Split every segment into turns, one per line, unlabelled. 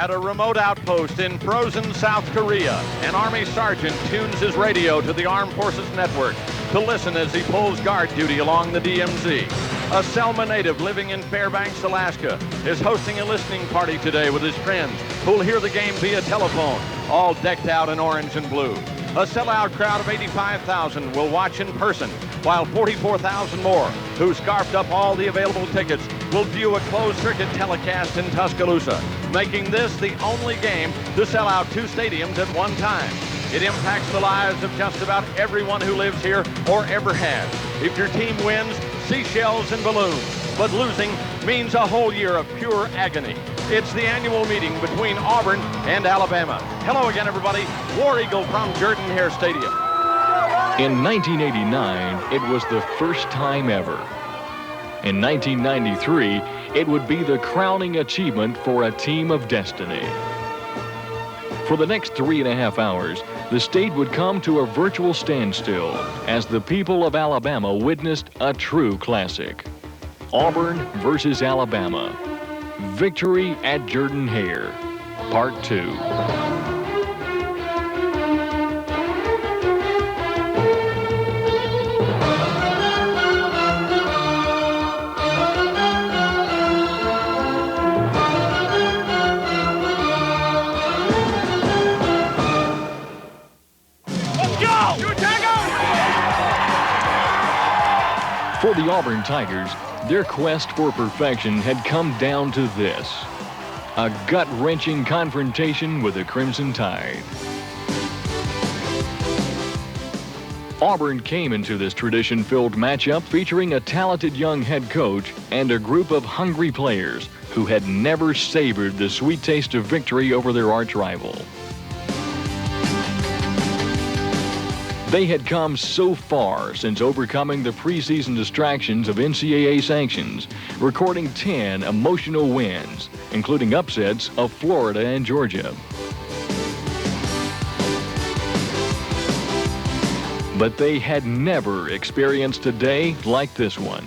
At a remote outpost in frozen South Korea, an Army sergeant tunes his radio to the Armed Forces Network to listen as he pulls guard duty along the DMZ. A Selma native living in Fairbanks, Alaska, is hosting a listening party today with his friends who'll hear the game via telephone, all decked out in orange and blue. A sellout crowd of 85,000 will watch in person, while 44,000 more, who scarfed up all the available tickets, will view a closed-circuit telecast in Tuscaloosa, making this the only game to sell out two stadiums at one time. It impacts the lives of just about everyone who lives here or ever has. If your team wins, seashells and balloons, but losing means a whole year of pure agony. It's the annual meeting between Auburn and Alabama. Hello again, everybody. War Eagle from Jordan-Hare Stadium.
In 1989, it was the first time ever. In 1993, it would be the crowning achievement for a team of destiny. For the next 3.5 hours, the state would come to a virtual standstill as the people of Alabama witnessed a true classic. Auburn versus Alabama. Victory at Jordan-Hare, Part 2. For the Auburn Tigers, their quest for perfection had come down to this: a gut-wrenching confrontation with the Crimson Tide. Auburn came into this tradition-filled matchup featuring a talented young head coach and a group of hungry players who had never savored the sweet taste of victory over their arch-rival. They had come so far since overcoming the preseason distractions of NCAA sanctions, recording 10 emotional wins, including upsets of Florida and Georgia. But they had never experienced a day like this one.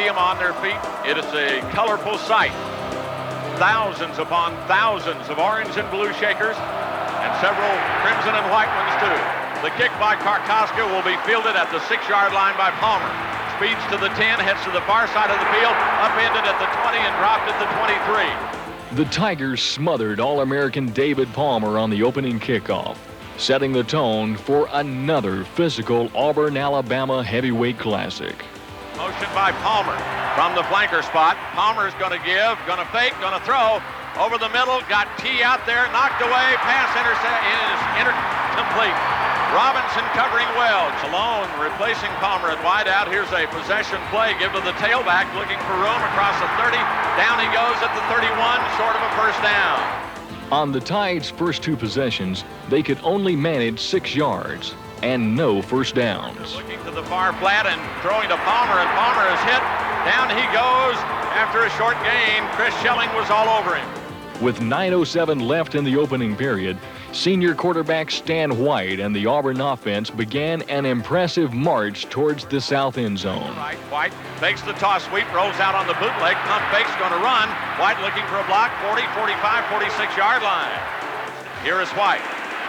On their feet, it is a colorful sight. Thousands upon thousands of orange and blue shakers, and several crimson and white ones too. The kick by Karkoska will be fielded at the 6-yard line by Palmer. Speeds to the 10, heads to the far side of the field, upended at the 20 and dropped at the 23. The Tigers smothered All-American David Palmer on the opening kickoff, setting the tone for another physical Auburn-Alabama heavyweight classic. Motion by Palmer from the flanker spot. Palmer's going to give, going to fake, going to throw. Over the middle, got T out there, knocked away, pass is incomplete. Robinson covering well. Malone replacing Palmer at wide out. Here's a possession play. Give to the tailback, looking for room across the 30. Down he goes at the 31, short of a first down.
On the Tide's first two possessions, they could only manage 6 yards and no first downs.
Looking to the far flat and throwing to Palmer, and Palmer is hit. Down he goes after a short gain. Chris Schelling was all over him.
With 9:07 left in the opening period, senior quarterback Stan White and the Auburn offense began an impressive march towards the south end zone.
Right, White fakes the toss sweep, rolls out on the bootleg, pump fakes, going to run. White looking for a block, 40, 45, 46-yard line. Here is White.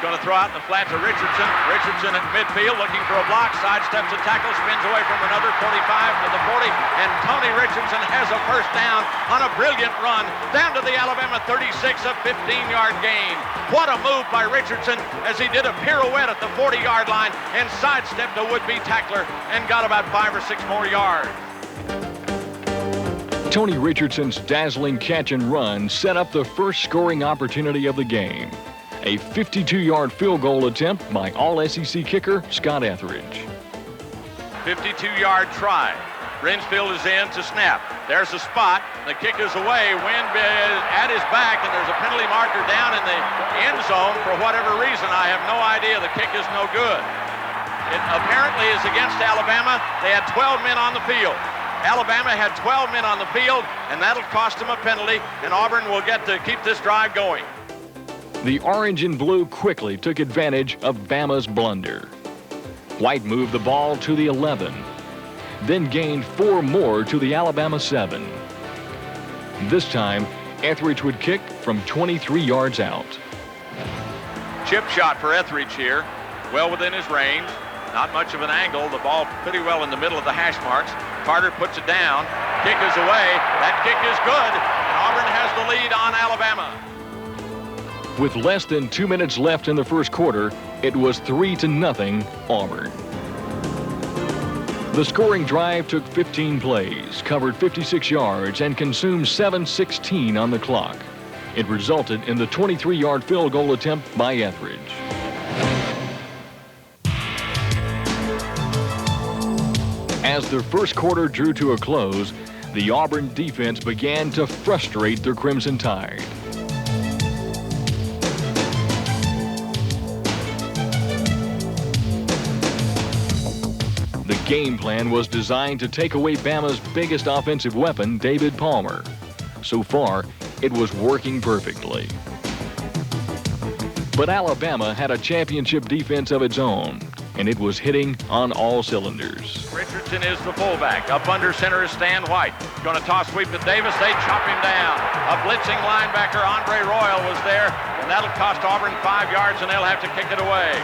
Going to throw out in the flat to Richardson. Richardson at midfield looking for a block. Sidesteps a tackle, spins away from another 45 to the 40. And Tony Richardson has a first down on a brilliant run down to the Alabama 36, a 15-yard gain. What a move by Richardson as he did a pirouette at the 40-yard line and sidestepped a would-be tackler and got about 5 or 6 more yards.
Tony Richardson's dazzling catch and run set up the first scoring opportunity of the game. A 52-yard field goal attempt by All-SEC kicker Scott Etheridge.
52-yard try. Brinsfield is in to snap. There's a spot. The kick is away. Wind is at his back, and there's a penalty marker down in the end zone for whatever reason. I have no idea. The kick is no good. It apparently is against Alabama. They had 12 men on the field. Alabama had 12 men on the field, and that'll cost them a penalty, and Auburn will get to keep this drive going.
The orange and blue quickly took advantage of Bama's blunder. White moved the ball to the 11, then gained 4 more to the Alabama 7. This time, Etheridge would kick from 23 yards out.
Chip shot for Etheridge here, well within his range. Not much of an angle. The ball pretty well in the middle of the hash marks. Carter puts it down. Kick is away. That kick is good. And Auburn has the lead on Alabama.
With less than 2 minutes left in the first quarter, it was 3-0 Auburn. The scoring drive took 15 plays, covered 56 yards, and consumed 7:16 on the clock. It resulted in the 23-yard field goal attempt by Etheridge. As the first quarter drew to a close, the Auburn defense began to frustrate the Crimson Tide. The game plan was designed to take away Bama's biggest offensive weapon, David Palmer. So far, it was working perfectly. But Alabama had a championship defense of its own, and it was hitting on all cylinders.
Richardson is the fullback. Up under center is Stan White. Going to toss sweep to Davis. They chop him down. A blitzing linebacker, Andre Royal, was there, and that'll cost Auburn 5 yards, and they'll have to kick it away.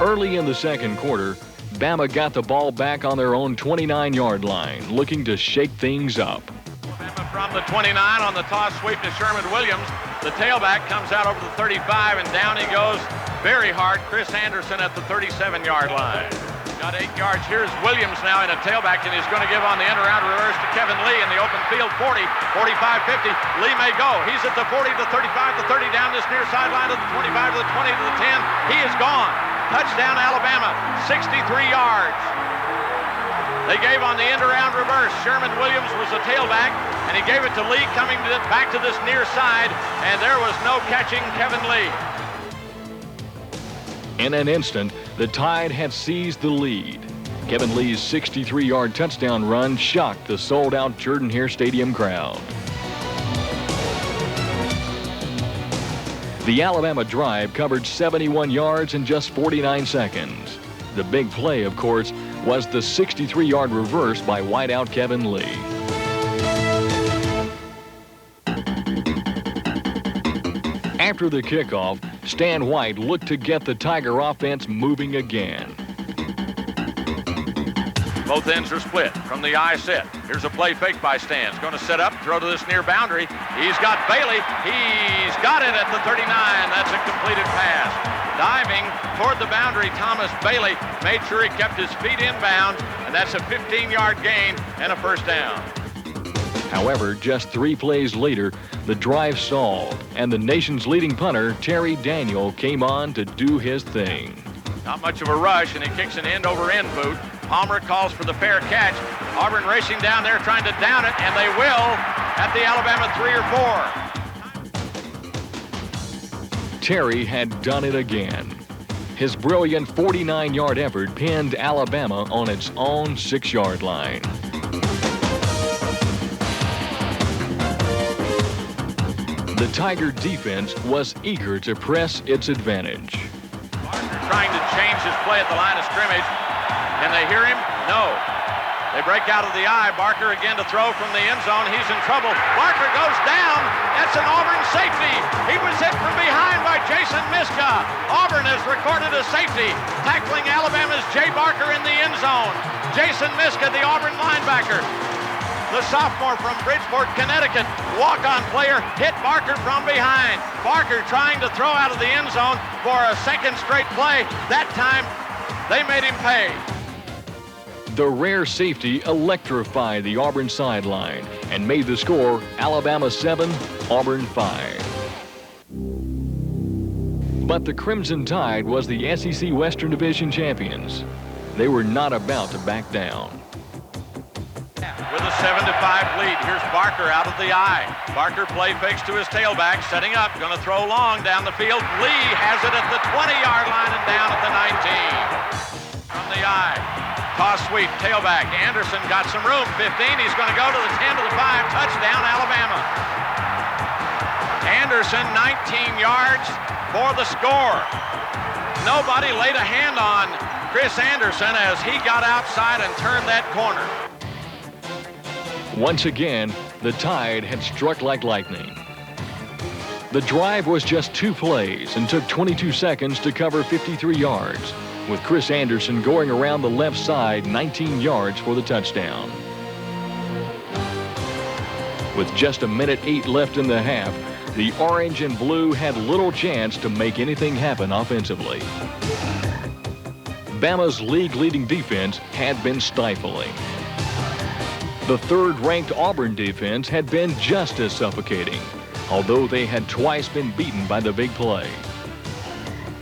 Early in the second quarter, Bama got the ball back on their own 29-yard line, looking to shake things up.
Bama from the 29 on the toss sweep to Sherman Williams. The tailback comes out over the 35, and down he goes very hard. Chris Anderson at the 37-yard line. Got 8 yards. Here's Williams now in a tailback, and he's going to give on the end-around reverse to Kevin Lee in the open field. 40, 45, 50. Lee may go. He's at the 40, the 35, the 30, down this near sideline to the 25, to the 20, to the 10. He is gone. Touchdown, Alabama. 63 yards. They gave on the end-around reverse. Sherman Williams was the tailback, and he gave it to Lee coming back to this near side, and there was no catching Kevin Lee.
In an instant, the Tide had seized the lead. Kevin Lee's 63-yard touchdown run shocked the sold-out Jordan-Hare Stadium crowd. The Alabama drive covered 71 yards in just 49 seconds. The big play, of course, was the 63-yard reverse by wideout Kevin Lee. After the kickoff, Stan White looked to get the Tiger offense moving again.
Both ends are split from the I set. Here's a play fake by Stan. He's going to set up, throw to this near boundary. He's got Bailey. He's got it at the 39. That's a completed pass. Diving toward the boundary, Thomas Bailey made sure he kept his feet inbound, and that's a 15-yard gain and a first down.
However, just 3 plays later, the drive stalled, and the nation's leading punter, Terry Daniel, came on to do his thing.
Not much of a rush, and he kicks an end-over-end boot. Palmer calls for the fair catch. Auburn racing down there trying to down it, and they will at the Alabama 3 or 4.
Terry had done it again. His brilliant 49-yard effort pinned Alabama on its own 6-yard line. The Tiger defense was eager to press its advantage.
Barker trying to change his play at the line of scrimmage. Can they hear him? No. They break out of the eye. Barker again to throw from the end zone. He's in trouble. Barker goes down. That's an Auburn safety. He was hit from behind by Jason Miska. Auburn has recorded a safety, tackling Alabama's Jay Barker in the end zone. Jason Miska, the Auburn linebacker, the sophomore from Bridgeport, Connecticut, walk-on player, hit Barker from behind. Barker trying to throw out of the end zone for a second straight play. That time, they made him pay.
The rare safety electrified the Auburn sideline and made the score Alabama 7, Auburn 5. But the Crimson Tide was the SEC Western Division champions. They were not about to back down.
7-5 lead. Here's Barker out of the eye. Barker play fakes to his tailback, setting up, going to throw long down the field. Lee has it at the 20-yard line and down at the 19. From the eye, toss sweep, tailback. Anderson got some room, 15. He's going to go to the 10 to the 5. Touchdown, Alabama. Anderson, 19 yards for the score. Nobody laid a hand on Chris Anderson as he got outside and turned that corner.
Once again, the Tide had struck like lightning. The drive was just 2 plays and took 22 seconds to cover 53 yards, with Chris Anderson going around the left side 19 yards for the touchdown. With just 1:08 left in the half, the orange and blue had little chance to make anything happen offensively. Bama's league-leading defense had been stifling. The third-ranked Auburn defense had been just as suffocating, although they had twice been beaten by the big play.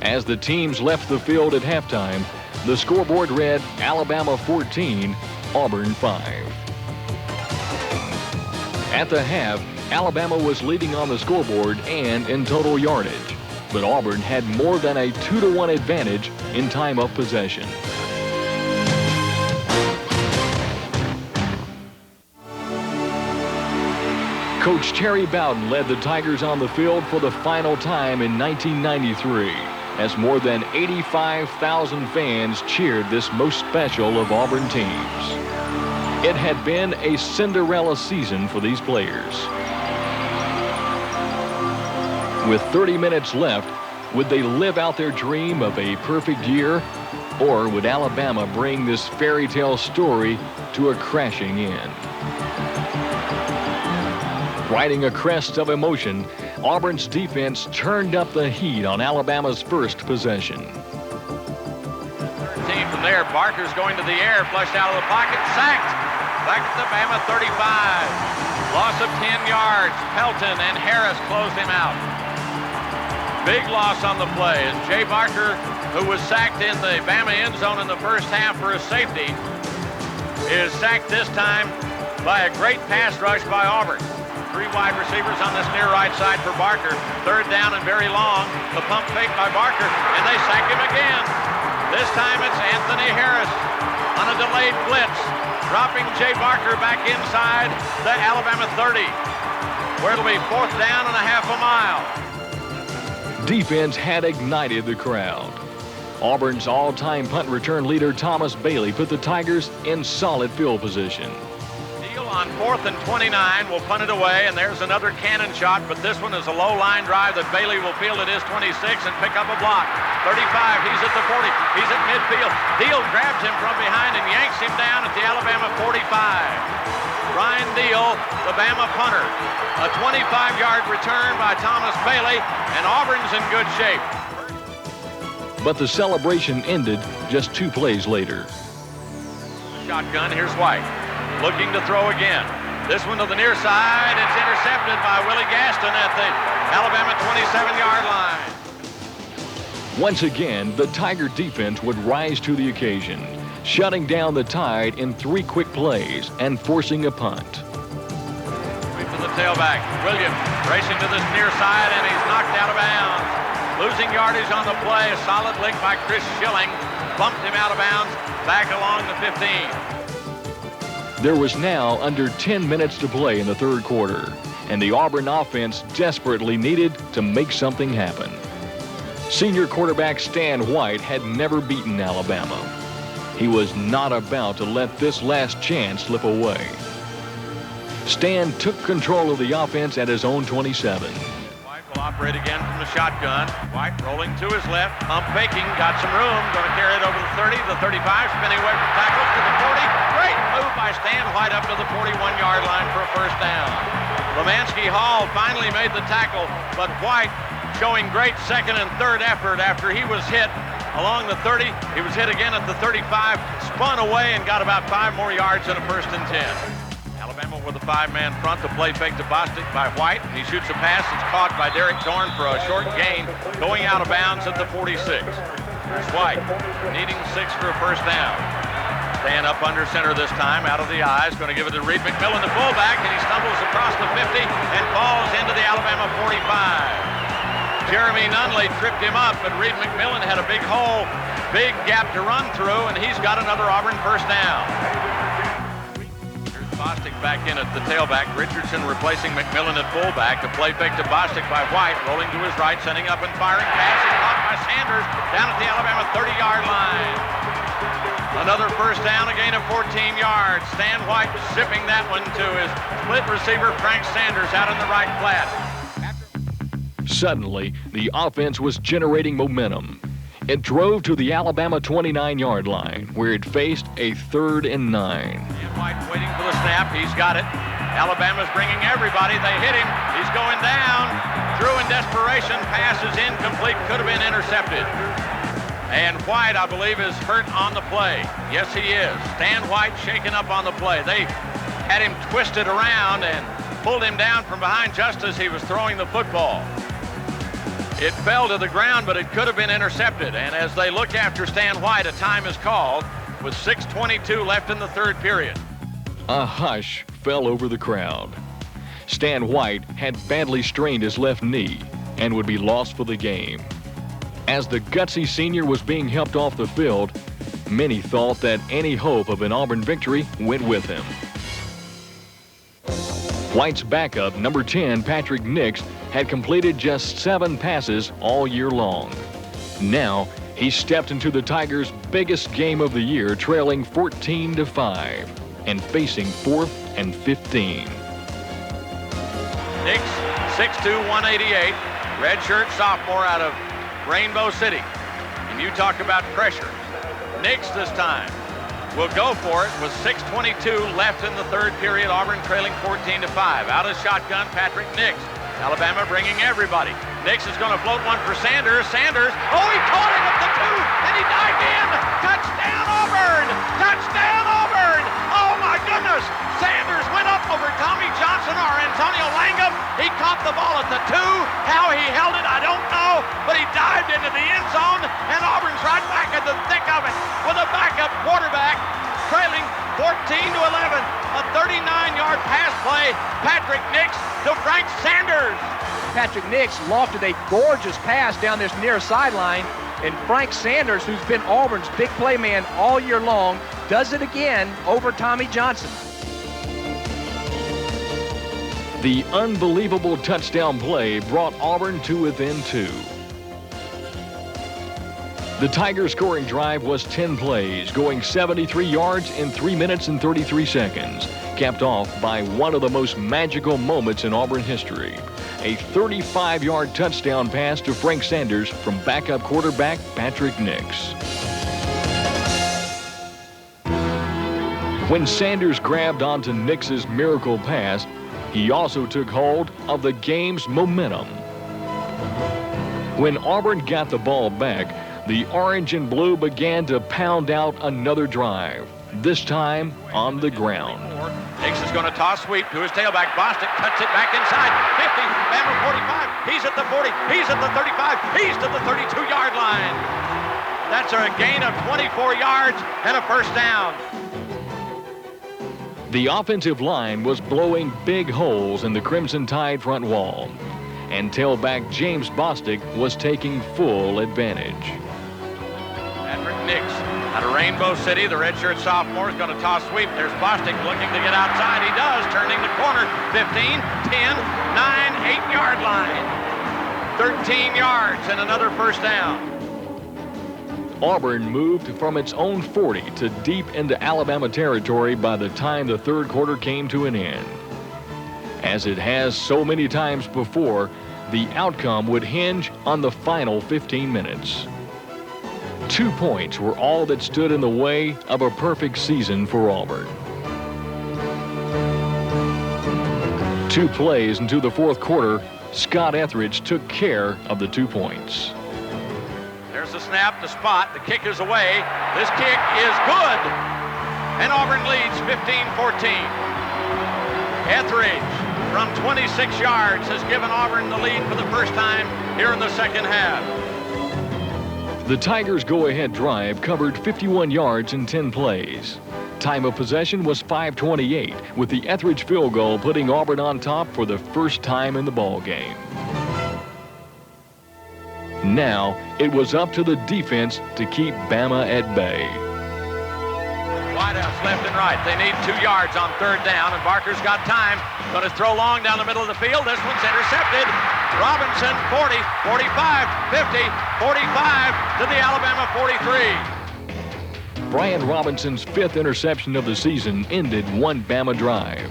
As the teams left the field at halftime, the scoreboard read Alabama 14, Auburn 5. At the half, Alabama was leading on the scoreboard and in total yardage, but Auburn had more than a 2-to-1 advantage in time of possession. Coach Terry Bowden led the Tigers on the field for the final time in 1993, as more than 85,000 fans cheered this most special of Auburn teams. It had been a Cinderella season for these players. With 30 minutes left, would they live out their dream of a perfect year, or would Alabama bring this fairy tale story to a crashing end? Riding a crest of emotion, Auburn's defense turned up the heat on Alabama's first possession.
From there, Barker's going to the air, flushed out of the pocket, sacked. Back at the Bama 35. Loss of 10 yards. Pelton and Harris closed him out. Big loss on the play as Jay Barker, who was sacked in the Bama end zone in the first half for a safety, is sacked this time by a great pass rush by Auburn. 3 wide receivers on this near right side for Barker. Third down and very long. The pump fake by Barker, and they sack him again. This time it's Anthony Harris on a delayed blitz, dropping Jay Barker back inside the Alabama 30, where it'll be 4th down and a half a mile.
Defense had ignited the crowd. Auburn's all-time punt return leader Thomas Bailey put the Tigers in solid field position.
On 4th and 29, will punt it away, and there's another cannon shot, but this one is a low line drive that Bailey will field at his 26 and pick up a block. 35, he's at the 40, he's at midfield. Deal grabs him from behind and yanks him down at the Alabama 45. Ryan Deal, the Bama punter. A 25-yard return by Thomas Bailey, and Auburn's in good shape.
But the celebration ended just 2 plays later.
Shotgun, here's White. Looking to throw again. This one to the near side. It's intercepted by Willie Gaston at the Alabama 27-yard line.
Once again, the Tiger defense would rise to the occasion, shutting down the Tide in 3 quick plays and forcing a punt.
Sweep to the tailback. Williams racing to this near side, and he's knocked out of bounds. Losing yardage on the play. A solid lick by Chris Schilling. Bumped him out of bounds back along the 15.
There was now under 10 minutes to play in the third quarter, and the Auburn offense desperately needed to make something happen. Senior quarterback Stan White had never beaten Alabama. He was not about to let this last chance slip away. Stan took control of the offense at his own 27.
White will operate again from the shotgun. White rolling to his left, pump faking, got some room, going to carry it over the 30, the 35, spinning away from tackle to the 40. Great move by Stan White up to the 41-yard line for a first down. Lemansky Hall finally made the tackle, but White showing great second and third effort after he was hit along the 30. He was hit again at the 35, spun away and got about 5 more yards in a 1st and 10. Alabama with a 5-man front. The play fake to Bostic by White. He shoots a pass. It's caught by Derek Dorn for a short gain, going out of bounds at the 46. Here's White, needing 6 for a first down. Staying up under center this time, out of the eyes. Going to give it to Reed McMillan, the fullback, and he stumbles across the 50 and falls into the Alabama 45. Jeremy Nunley tripped him up, but Reed McMillan had a big hole, big gap to run through, and he's got another Auburn first down. Here's Bostic back in at the tailback. Richardson replacing McMillan at fullback. A play fake to Bostic by White, rolling to his right, sending up and firing. Pass is caught by Sanders down at the Alabama 30-yard line. Another first down, a gain of 14 yards. Stan White zipping that one to his split receiver, Frank Sanders, out in the right flat.
Suddenly, the offense was generating momentum. It drove to the Alabama 29-yard line, where it faced a 3rd and 9.
Stan White waiting for the snap. He's got it. Alabama's bringing everybody. They hit him. He's going down. Drew in desperation. Pass is incomplete. Could have been intercepted. And White, I believe, is hurt on the play. Yes, he is. Stan White shaken up on the play. They had him twisted around and pulled him down from behind just as he was throwing the football. It fell to the ground, but it could have been intercepted. And as they look after Stan White, a time is called with 6:22 left in the 3rd period.
A hush fell over the crowd. Stan White had badly strained his left knee and would be lost for the game. As the gutsy senior was being helped off the field, many thought that any hope of an Auburn victory went with him. White's backup, number 10, Patrick Nix, had completed just 7 passes all year long. Now, he stepped into the Tigers' biggest game of the year, trailing 14-5 and facing 4th and 15.
Nix, 6'2", 188, redshirt sophomore out of Rainbow City. And you talk about pressure. Nix this time will go for it with 6:22 left in the 3rd period. Auburn trailing 14-5. Out of shotgun, Patrick Nix. Alabama bringing everybody. Nix is going to float one for Sanders. Sanders, oh, he caught him at the 2, and he dived in. Touchdown, Auburn! Touchdown, Auburn! Oh, my goodness! Sanders went up over Tommy Johnson or Antonio Langham. He caught the ball at the 2. How he held it, I don't know, but he dived into the end zone, and Auburn's right back in the thick of it with a backup quarterback trailing 14-11. A 39-yard pass play. Patrick Nix to Frank Sanders.
Patrick Nix lofted a gorgeous pass down this near sideline, and Frank Sanders, who's been Auburn's big play man all year long, does it again over Tommy Johnson.
The unbelievable touchdown play brought Auburn to within 2. The Tigers' scoring drive was 10 plays, going 73 yards in 3 minutes and 33 seconds, capped off by one of the most magical moments in Auburn history, a 35-yard touchdown pass to Frank Sanders from backup quarterback Patrick Nix. When Sanders grabbed onto Nix's miracle pass, he also took hold of the game's momentum. When Auburn got the ball back, the orange and blue began to pound out another drive, this time on the ground.
Nix is going to toss sweep to his tailback. Bostic cuts it back inside. 50, Bama 45. He's at the 40. He's at the 35. He's to the 32-yard line. That's a gain of 24 yards and a first down.
The offensive line was blowing big holes in the Crimson Tide front wall, and tailback James Bostic was taking full advantage.
Patrick Nix out of Rainbow City, the redshirt sophomore, is going to toss sweep. There's Bostic looking to get outside. He does, turning the corner. 15, 10, 9, 8-yard line. 13 yards and another first down.
Auburn moved from its own 40 to deep into Alabama territory by the time the 3rd quarter came to an end. As it has so many times before, the outcome would hinge on the final 15 minutes. 2 points were all that stood in the way of a perfect season for Auburn. 2 plays into the 4th quarter, Scott Etheridge took care of the 2 points.
There's the snap, the spot, the kick is away. This kick is good. And Auburn leads 15-14. Etheridge from 26 yards has given Auburn the lead for the first time here in the 2nd half.
The Tigers' go-ahead drive covered 51 yards in 10 plays. Time of possession was 5:28, with the Etheridge field goal putting Auburn on top for the first time in the ball game. Now, it was up to the defense to keep Bama at bay.
Wideouts left and right. They need 2 yards on 3rd down, and Barker's got time. Going to throw long down the middle of the field. This one's intercepted. Robinson, 40, 45, 50, 45 to the Alabama 43.
Brian Robinson's 5th interception of the season ended one Bama drive.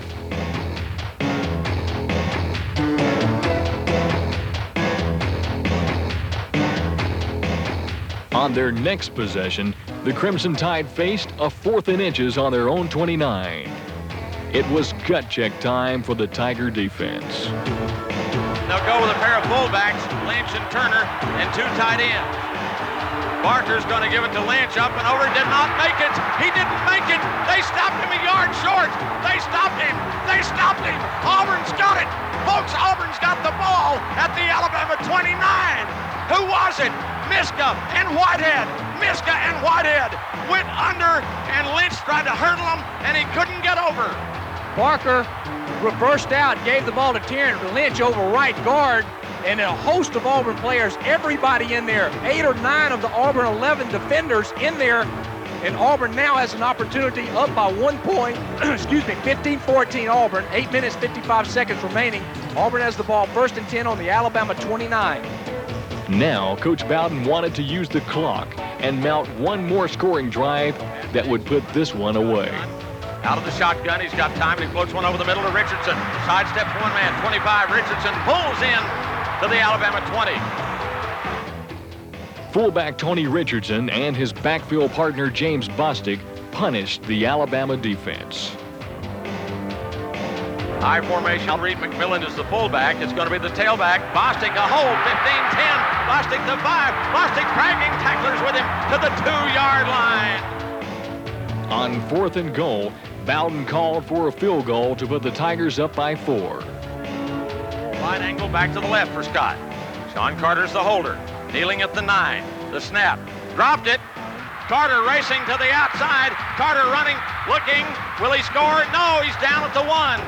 On their next possession, the Crimson Tide faced a 4th and inches on their own 29. It was gut check time for the Tiger defense.
They'll go with a pair of fullbacks, Lynch and Turner, and 2 tight ends. Barker's going to give it to Lynch, up and over, did not make it. He didn't make it. They stopped him a yard short. They stopped him. They stopped him. Auburn's got it. Folks, Auburn's got the ball at the Alabama 29. Who was it? Miska and Whitehead. Miska and Whitehead went under, and Lynch tried to hurdle him, and he couldn't get over.
Barker reversed out, gave the ball to Terrence Lynch over right guard, and a host of Auburn players, everybody in there, 8 or 9 of the Auburn 11 defenders in there, and Auburn now has an opportunity up by 1 point, 15-14 Auburn, 8 minutes, 55 seconds remaining. Auburn has the ball 1st and 10 on the Alabama 29.
Now, Coach Bowden wanted to use the clock and mount one more scoring drive that would put this one away.
Out of the shotgun, he's got time, and he floats one over the middle to Richardson. Sidesteps one man, 25. Richardson pulls in to the Alabama 20.
Fullback Tony Richardson and his backfield partner James Bostic punished the Alabama defense.
High formation, Reed McMillan is the fullback. It's going to be the tailback. Bostic a hold, 15-10. Bostic to 5. Bostic dragging tacklers with him to the 2-yard line.
On 4th and goal, Bowden called for a field goal to put the Tigers up by 4.
Wide angle back to the left for Scott. Sean Carter's the holder. Kneeling at the 9. The snap. Dropped it. Carter racing to the outside. Carter running, looking. Will he score? No, he's down at the 1.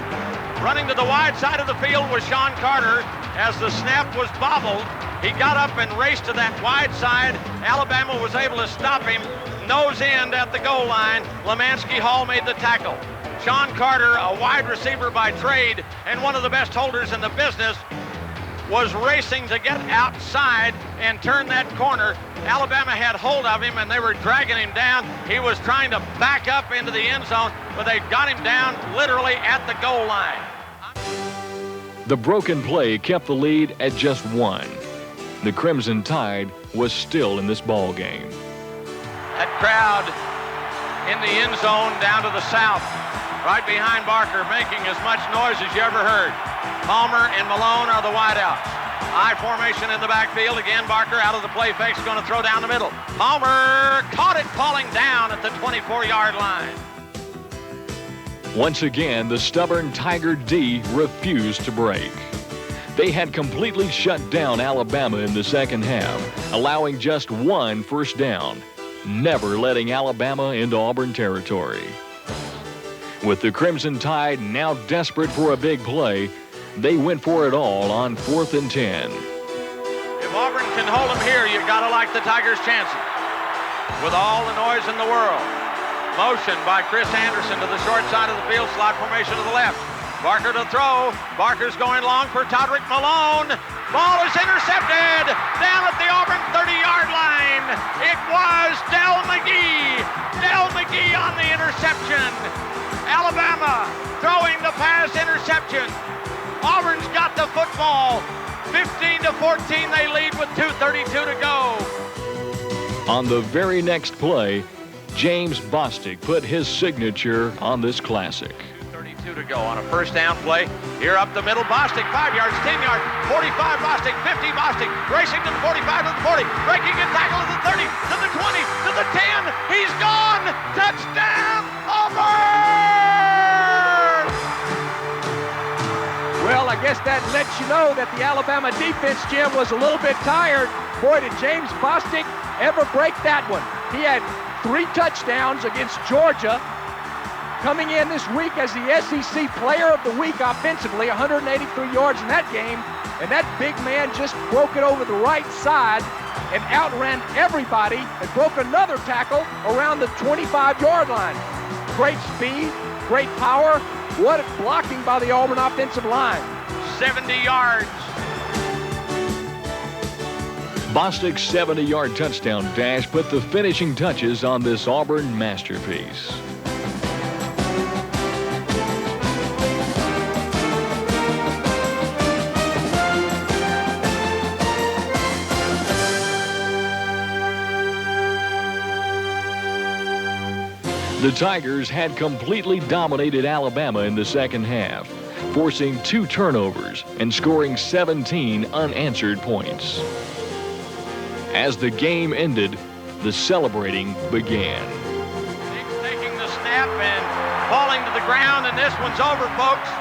Running to the wide side of the field was Sean Carter as the snap was bobbled. He got up and raced to that wide side. Alabama was able to stop him. Nose end at the goal line. Lemansky Hall made the tackle. Sean Carter, a wide receiver by trade and one of the best holders in the business, was racing to get outside and turn that corner. Alabama had hold of him and they were dragging him down. He was trying to back up into the end zone, but they got him down literally at the goal line.
The broken play kept the lead at just 1. The Crimson Tide was still in this ball game.
That crowd in the end zone down to the south, right behind Barker, making as much noise as you ever heard. Palmer and Malone are the wideouts. I formation in the backfield. Again, Barker out of the play fake is going to throw down the middle. Palmer caught it falling down at the 24-yard line.
Once again, the stubborn Tiger D refused to break. They had completely shut down Alabama in the second half, allowing just 1 first down, never letting Alabama into Auburn territory. With the Crimson Tide now desperate for a big play, they went for it all on 4th and 10.
If Auburn can hold them here, you've got to like the Tigers' chances. With all the noise in the world. Motion by Chris Anderson to the short side of the field, slot formation to the left. Barker to throw. Barker's going long for Todrick Malone. Ball is intercepted down at the Auburn 30-yard line. It was Del McGee. Del McGee on the interception. Alabama throwing the pass interception. Auburn's got the football. 15-14, they lead with 2:32 to go.
On the very next play, James Bostic put his signature on this classic.
2:32 to go on a first down play. Here up the middle, Bostic, 5 yards, 10 yards, 45 Bostic, 50 Bostic, racing to the 45 to the 40, breaking a tackle to the 30, to the 20, to the 10. He's gone. Touchdown, Auburn!
Well, I guess that lets you know that the Alabama defense, Jim, was a little bit tired. Boy, did James Bostic ever break that one. He had 3 touchdowns against Georgia coming in this week as the SEC Player of the Week offensively, 183 yards in that game, and that big man just broke it over the right side and outran everybody and broke another tackle around the 25-yard line. Great speed, great power. What blocking by the Auburn offensive line.
70 yards.
Bostic's 70-yard touchdown dash put the finishing touches on this Auburn masterpiece. The Tigers had completely dominated Alabama in the second half, forcing 2 turnovers and scoring 17 unanswered points. As the game ended, the celebrating began.
Taking the snap and falling to the ground, and this one's over, folks.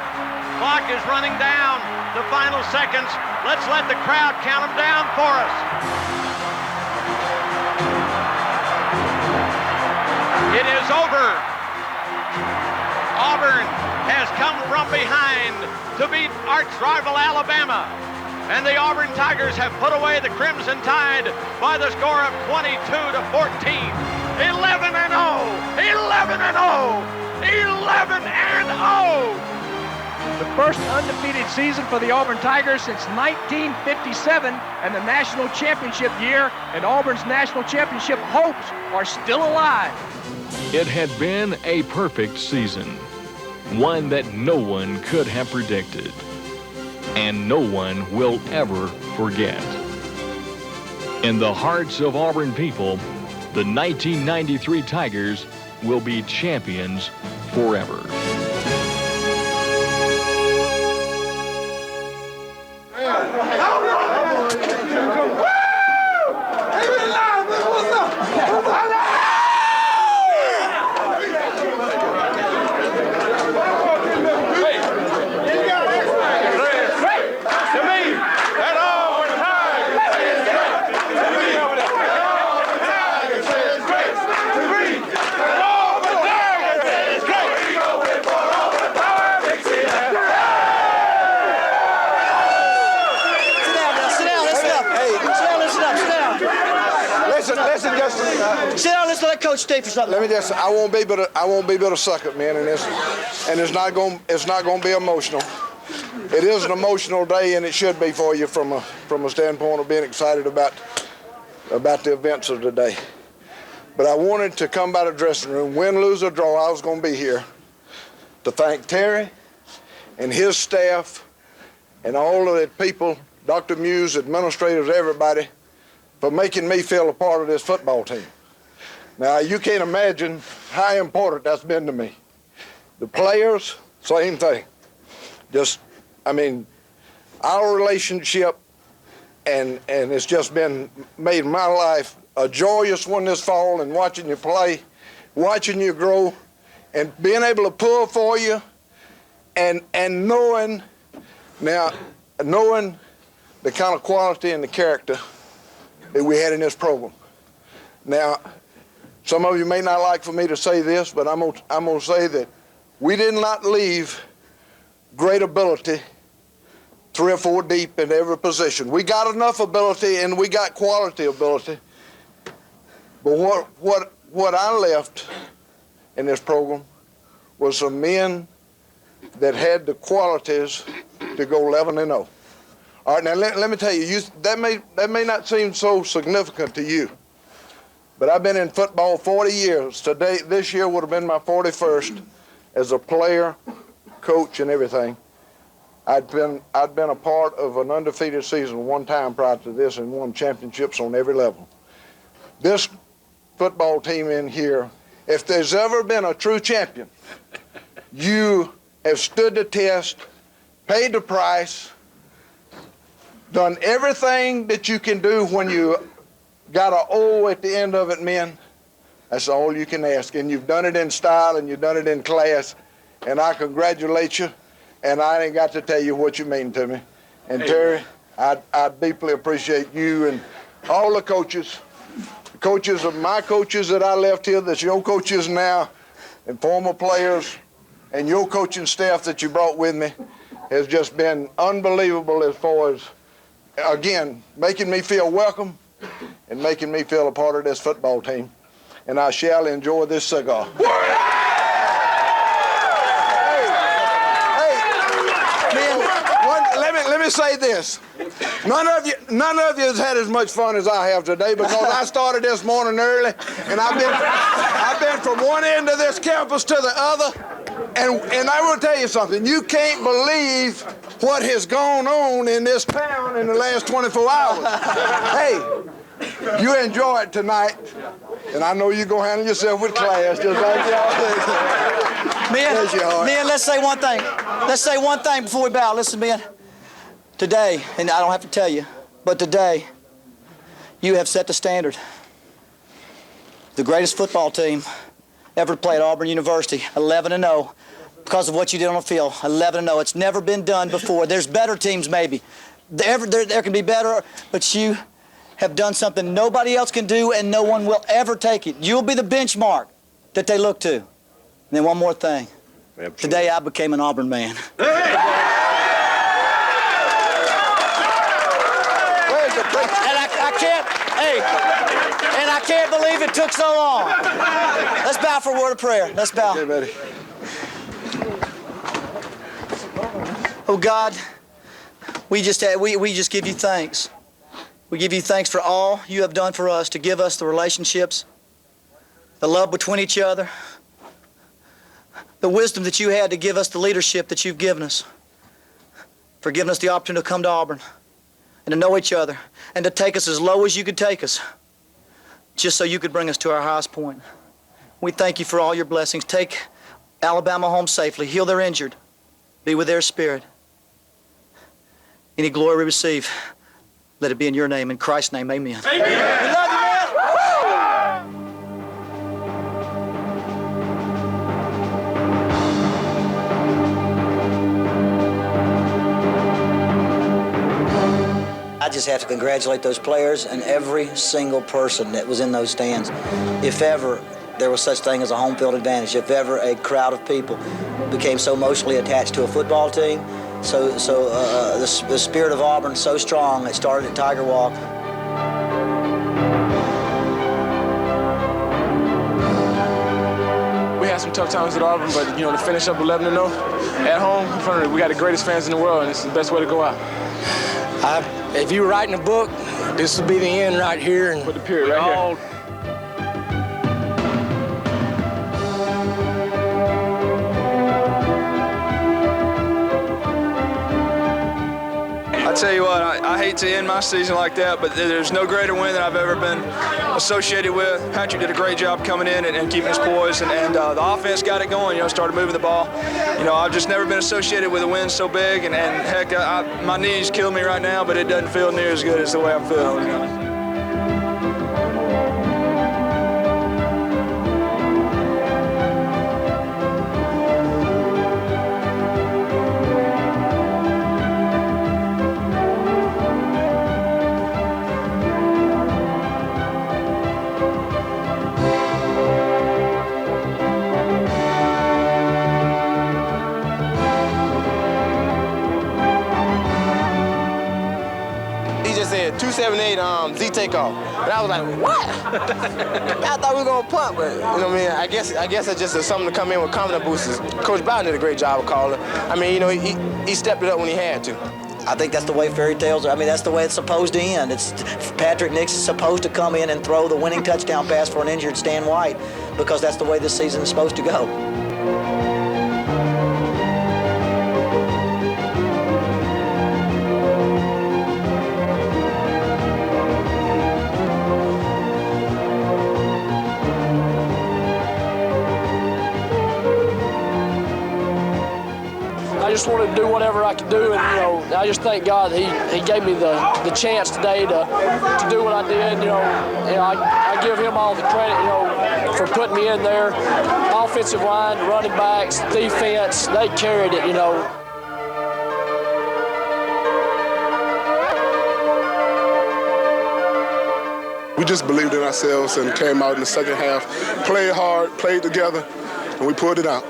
Clock is running down. The final seconds. Let's let the crowd count them down for us. It is over. Auburn has come from behind to beat arch rival Alabama. And the Auburn Tigers have put away the Crimson Tide by the score of 22-14. 11-0. 11-0. 11-0.
The first undefeated season for the Auburn Tigers since 1957 and the national championship year, and Auburn's national championship hopes are still alive.
It had been a perfect season, one that no one could have predicted, and no one will ever forget. In the hearts of Auburn people, the 1993 Tigers will be champions forever.
Sit down, let's let Coach stay for something.
Let me just, I won't be able to suck it, man, and it's not going to be emotional. It is an emotional day, and it should be for you from a standpoint of being excited about the events of today. But I wanted to come by the dressing room, win, lose, or draw. I was going to be here to thank Terry and his staff and all of the people, Dr. Muse, administrators, everybody, for making me feel a part of this football team. Now, you can't imagine how important that's been to me. The players, same thing. Just, I mean, our relationship, and it's just been made my life a joyous one this fall, and watching you play, watching you grow, and being able to pull for you, and knowing the kind of quality and the character that we had in this program. Now, some of you may not like for me to say this, but I'm gonna say that we did not leave great ability 3 or 4 deep in every position. We got enough ability and we got quality ability. But what I left in this program was some men that had the qualities to go 11-0. All right, now let me tell you, that may not seem so significant to you, but I've been in football 40 years. This year would have been my 41st as a player, coach, and everything. I'd been a part of an undefeated season one time prior to this and won championships on every level. This football team in here, if there's ever been a true champion, you have stood the test, paid the price, done everything that you can do when you got an O at the end of it, men. That's all you can ask. And you've done it in style and you've done it in class. And I congratulate you. And I ain't got to tell you what you mean to me. And Terry, I deeply appreciate you and all the coaches of my coaches that I left here, that's your coaches now, and former players and your coaching staff that you brought with me has just been unbelievable as far as, again, making me feel welcome and making me feel a part of this football team. And I shall enjoy this cigar. Let me say this. None of you has had as much fun as I have today because I started this morning early, and I've been from one end of this campus to the other, and I will tell you something. You can't believe what has gone on in this town in the last 24 hours. Hey, you enjoy it tonight, and I know you're going to handle yourself with class, just like y'all.
Men, let's say one thing. Let's say one thing before we bow. Listen, men. Today, and I don't have to tell you, but today, you have set the standard. The greatest football team ever to play at Auburn University, 11-0, because of what you did on the field, 11-0. It's never been done before. There's better teams, maybe. There can be better, but you have done something nobody else can do, and no one will ever take it. You'll be the benchmark that they look to. And then one more thing. Absolutely. Today, I became an Auburn man. And I can't believe it took so long. Let's bow for a word of prayer. Let's bow.
Okay, buddy.
Oh God, we just give you thanks. We give you thanks for all you have done for us to give us the relationships, the love between each other, the wisdom that you had to give us the leadership that you've given us, for giving us the opportunity to come to Auburn and to know each other and to take us as low as you could take us, just so you could bring us to our highest point. We thank you for all your blessings. Take Alabama home safely. Heal their injured. Be with their spirit. Any glory we receive, let it be in your name. In Christ's name, amen. Amen. We love you, man. I just have to congratulate those players and every single person that was in those stands. If ever there was such thing as a home field advantage, if ever a crowd of people became so emotionally attached to a football team, the spirit of Auburn so strong, it started at Tiger Walk.
We had some tough times at Auburn, but to finish up 11-0 at home, in front of we got the greatest fans in the world, and it's the best way to go out.
If you were writing a book, this would be the end right here. And
put the period right here.
I tell you what, I hate to end my season like that, but there's no greater win that I've ever been associated with. Patrick did a great job coming in and keeping us poised, and the offense got it going, started moving the ball. I've just never been associated with a win so big, and heck, my knees kill me right now, but it doesn't feel near as good as the way I'm feeling.
said 278 Z takeoff. And I was like, what? I thought we were gonna punt, but you know what I mean? I guess it's just something to come in with confidence boosters. Coach Bowden did a great job of calling. I mean, he stepped it up when he had to.
I think that's the way fairy tales are. I mean, that's the way it's supposed to end. It's Patrick Nix is supposed to come in and throw the winning touchdown pass for an injured Stan White, because that's the way this season is supposed to go.
I just wanted to do whatever I could do, and I just thank God that he gave me the chance today to do what I did. I give him all the credit, for putting me in there. Offensive line, running backs, defense, they carried it,
We just believed in ourselves and came out in the second half, played hard, played together,
and we pulled it out.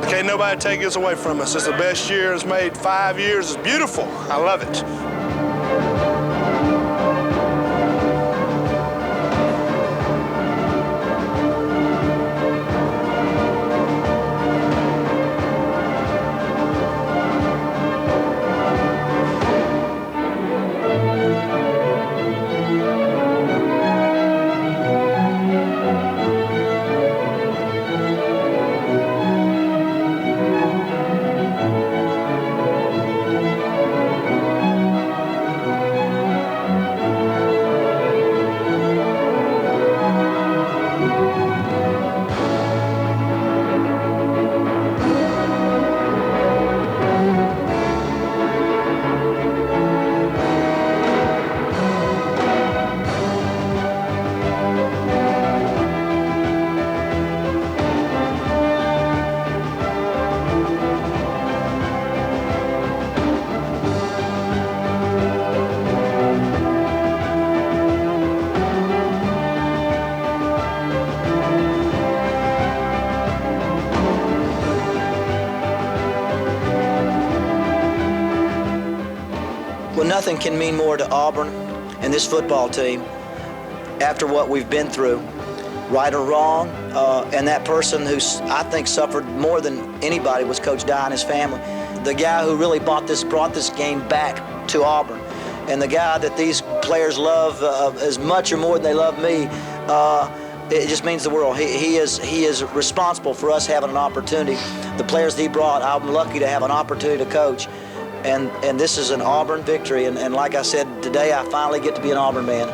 Can't nobody take this away from us. It's the best year it's made 5 years. It's beautiful. I love it.
Well, nothing can mean more to Auburn and this football team after what we've been through, right or wrong, and that person who I think suffered more than anybody was Coach Dye and his family. The guy who really brought this game back to Auburn, and the guy that these players love as much or more than they love me. It just means the world. He is responsible for us having an opportunity. The players that he brought, I'm lucky to have an opportunity to coach. And this is an Auburn victory, and like I said, today I finally get to be an Auburn man.